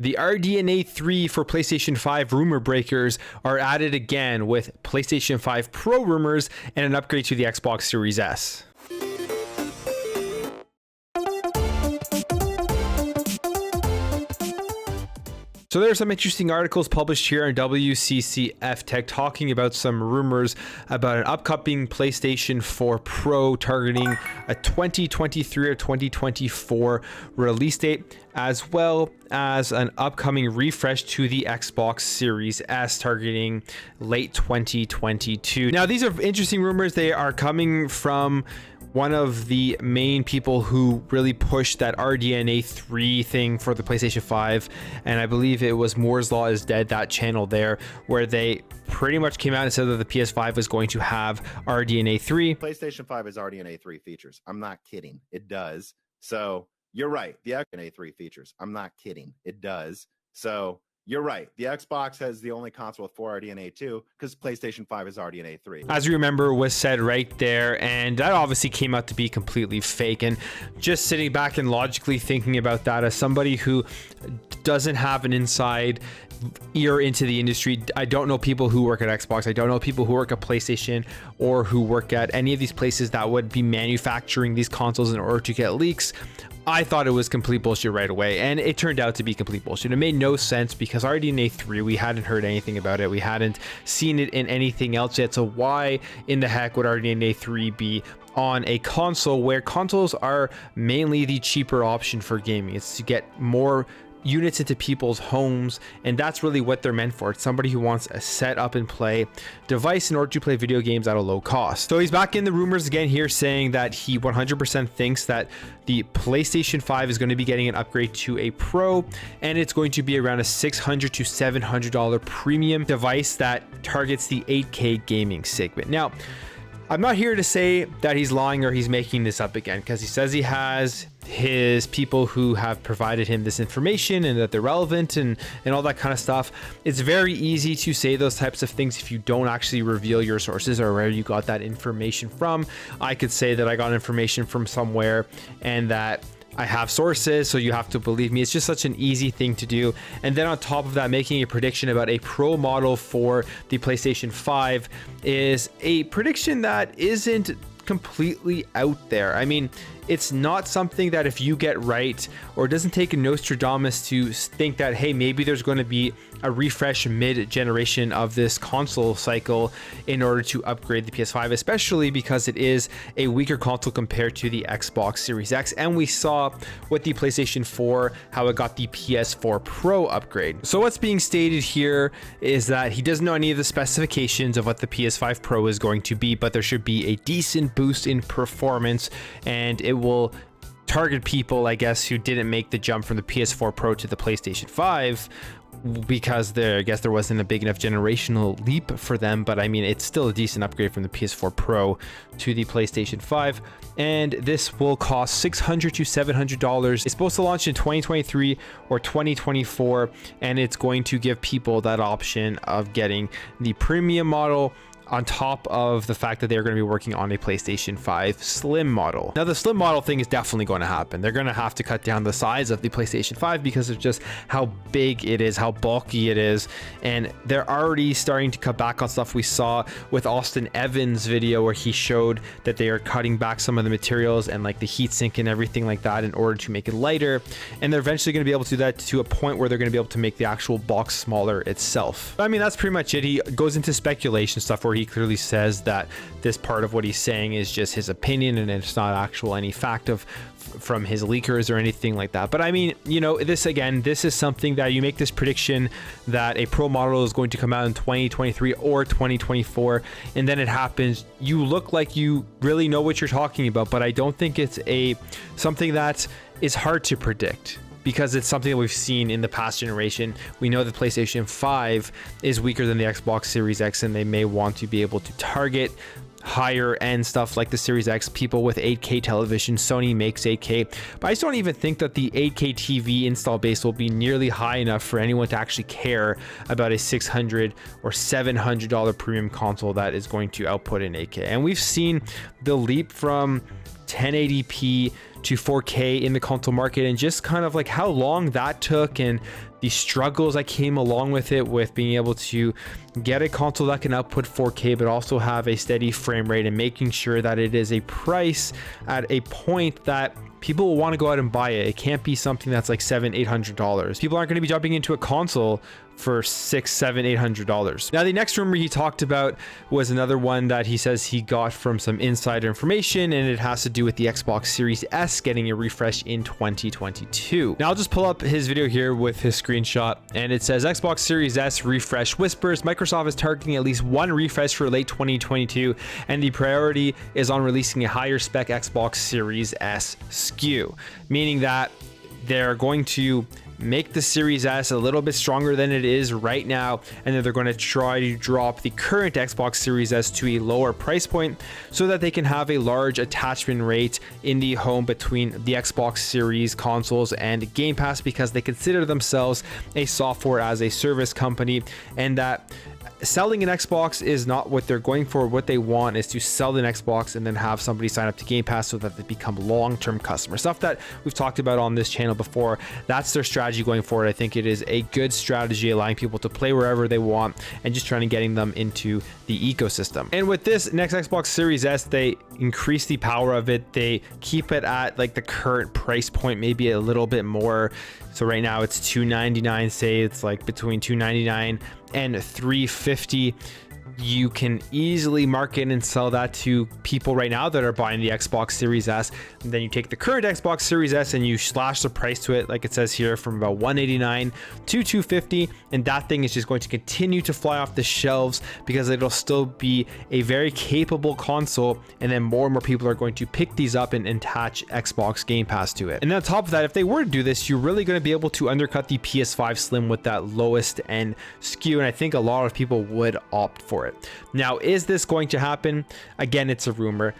The RDNA 3 for PlayStation 5 rumor breakers are added again with PlayStation 5 Pro rumors and an upgrade to the Xbox Series S. So there are some interesting articles published here on WCCF Tech talking about some rumors about an upcoming PlayStation 4 Pro targeting a 2023 or 2024 release date, as well as an upcoming refresh to the Xbox Series S targeting late 2022. Now, these are interesting rumors. They are coming from one of the main people who really pushed that RDNA 3 thing for the PlayStation 5, and I believe it was Moore's Law is Dead, that channel there, where they pretty much came out and said that the PS5 was going to have RDNA 3. PlayStation 5 has RDNA 3 features. I'm not kidding. It does. So you're right. The RDNA 3 features. I'm not kidding. It does. So you're right. The Xbox has the only console with 4 RDNA 2 because PlayStation 5 is RDNA 3. As you remember, was said right there, and that obviously came out to be completely fake. And just sitting back and logically thinking about that as somebody who doesn't have an inside ear into the industry, I don't know people who work at Xbox, I don't know people who work at PlayStation or who work at any of these places that would be manufacturing these consoles in order to get leaks. I thought it was complete bullshit right away, and it turned out to be complete bullshit. It made no sense because RDNA 3, we hadn't heard anything about it. We hadn't seen it in anything else yet. So why in the heck would RDNA 3 be on a console where consoles are mainly the cheaper option for gaming? It's to get more units into people's homes, and that's really what they're meant for. It's somebody who wants a set up and play device in order to play video games at a low cost. So he's back in the rumors again here, saying that he 100% thinks that the PlayStation 5 is going to be getting an upgrade to a Pro, and it's going to be around a $600 to $700 premium device that targets the 8K gaming segment. Now, I'm not here to say that he's lying or he's making this up again, because he says he has his people who have provided him this information and that they're relevant and all that kind of stuff. It's very easy to say those types of things if you don't actually reveal your sources or where you got that information from. I could say that I got information from somewhere and that I have sources, so you have to believe me. It's just such an easy thing to do. And then on top of that, making a prediction about a Pro model for the PlayStation 5 is a prediction that isn't completely out there. I mean, it's not something that if you get right, or it doesn't take a Nostradamus to think that, hey, maybe there's going to be a refresh mid-generation of this console cycle in order to upgrade the PS5, especially because it is a weaker console compared to the Xbox Series X. And we saw with the PlayStation 4 how it got the PS4 Pro upgrade. So what's being stated here is that he doesn't know any of the specifications of what the PS5 Pro is going to be, but there should be a decent boost in performance, and it will target people, I guess, who didn't make the jump from the PS4 Pro to the PlayStation 5 because I guess there wasn't a big enough generational leap for them. But I mean, it's still a decent upgrade from the PS4 Pro to the PlayStation 5, and this will cost $600 to $700. It's supposed to launch in 2023 or 2024, and it's going to give people that option of getting the premium model on top of the fact that they're going to be working on a PlayStation 5 Slim model. Now, the Slim model thing is definitely going to happen. They're going to have to cut down the size of the PlayStation 5 because of just how big it is, how bulky it is, and they're already starting to cut back on stuff. We saw with Austin Evans' video where he showed that they are cutting back some of the materials and like the heatsink and everything like that in order to make it lighter, and they're eventually going to be able to do that to a point where they're going to be able to make the actual box smaller itself. I mean, that's pretty much it. He goes into speculation stuff where he clearly says that this part of what he's saying is just his opinion and it's not actual any fact from his leakers or anything like that. But I mean, you know, this is something that you make this prediction that a Pro model is going to come out in 2023 or 2024, and then it happens. You look like you really know what you're talking about, but I don't think it's something that is hard to predict, because it's something that we've seen in the past generation. We know the PlayStation 5 is weaker than the Xbox Series X, and they may want to be able to target higher end stuff like the Series X, people with 8K television. Sony makes 8K, but I just don't even think that the 8K TV install base will be nearly high enough for anyone to actually care about a $600 or $700 premium console that is going to output in 8K. And we've seen the leap from 1080p to 4K in the console market, and just kind of like how long that took and the struggles that came along with it, with being able to get a console that can output 4K but also have a steady frame rate, and making sure that it is a price at a point that people will want to go out and buy it. It can't be something that's like $700-800. People aren't going to be jumping into a console for $600-800. Now, the next rumor he talked about was another one that he says he got from some insider information, and it has to do with the Xbox Series S getting a refresh in 2022. Now, I'll just pull up his video here with his screenshot, and it says Xbox Series S refresh whispers. Microsoft is targeting at least one refresh for late 2022, and the priority is on releasing a higher spec Xbox Series S SKU, meaning that they're going to make the Series S a little bit stronger than it is right now, and then they're going to try to drop the current Xbox Series S to a lower price point so that they can have a large attachment rate in the home between the Xbox Series consoles and Game Pass, because they consider themselves a software as a service company, and that selling an Xbox is not what they're going for. What they want is to sell an Xbox and then have somebody sign up to Game Pass so that they become long-term customers. Stuff that we've talked about on this channel before. That's their strategy going forward. I think it is a good strategy, allowing people to play wherever they want and just trying to getting them into the ecosystem. And with this next Xbox Series S, they increase the power of it. They keep it at like the current price point, maybe a little bit more. So right now it's $299. Say it's like between $299 and $350. You can easily market and sell that to people right now that are buying the Xbox Series S. And then you take the current Xbox Series S and you slash the price to it, like it says here, from about $189 to $250, and that thing is just going to continue to fly off the shelves because it'll still be a very capable console, and then more and more people are going to pick these up and attach Xbox Game Pass to it. And on top of that, if they were to do this, you're really going to be able to undercut the PS5 Slim with that lowest end SKU, and I think a lot of people would opt for it. Now, is this going to happen? Again, it's a rumor.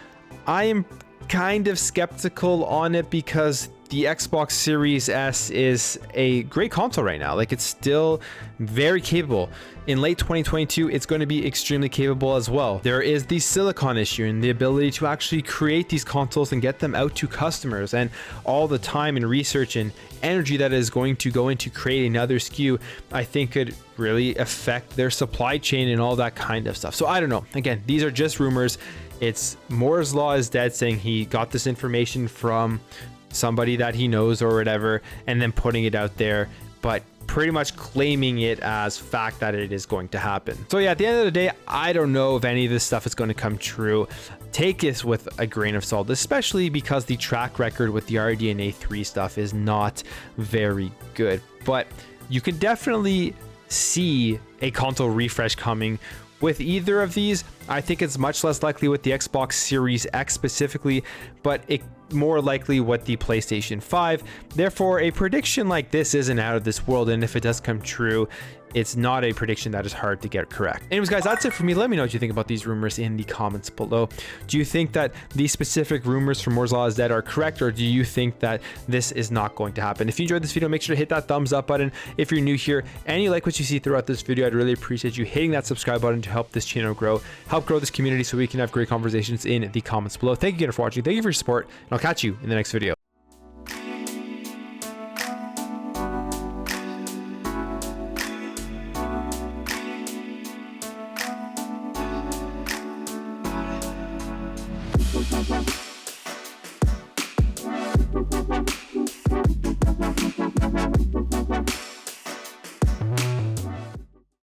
I am kind of skeptical on it because the Xbox Series S is a great console right now. Like, it's still very capable. In late 2022, it's going to be extremely capable as well. There is the silicon issue and the ability to actually create these consoles and get them out to customers, and all the time and research and energy that is going to go into creating another SKU, I think could really affect their supply chain and all that kind of stuff. So I don't know. Again, these are just rumors. It's Moore's Law is dead, saying he got this information from somebody that he knows or whatever, and then putting it out there, but pretty much claiming it as fact that it is going to happen. So yeah, at the end of the day, I don't know if any of this stuff is going to come true. Take this with a grain of salt, especially because the track record with the RDNA 3 stuff is not very good, but you can definitely see a console refresh coming with either of these. I think it's much less likely with the Xbox Series X specifically, but it more likely with the PlayStation 5. Therefore, a prediction like this isn't out of this world, and if it does come true, it's not a prediction that is hard to get correct. Anyways, guys, that's it for me. Let me know what you think about these rumors in the comments below. Do you think that these specific rumors from Moore's Law is dead are correct, or do you think that this is not going to happen? If you enjoyed this video, make sure to hit that thumbs up button. If you're new here and you like what you see throughout this video, I'd really appreciate you hitting that subscribe button to help this channel grow, help grow this community so we can have great conversations in the comments below. Thank you again for watching. Thank you for your support, and I'll catch you in the next video.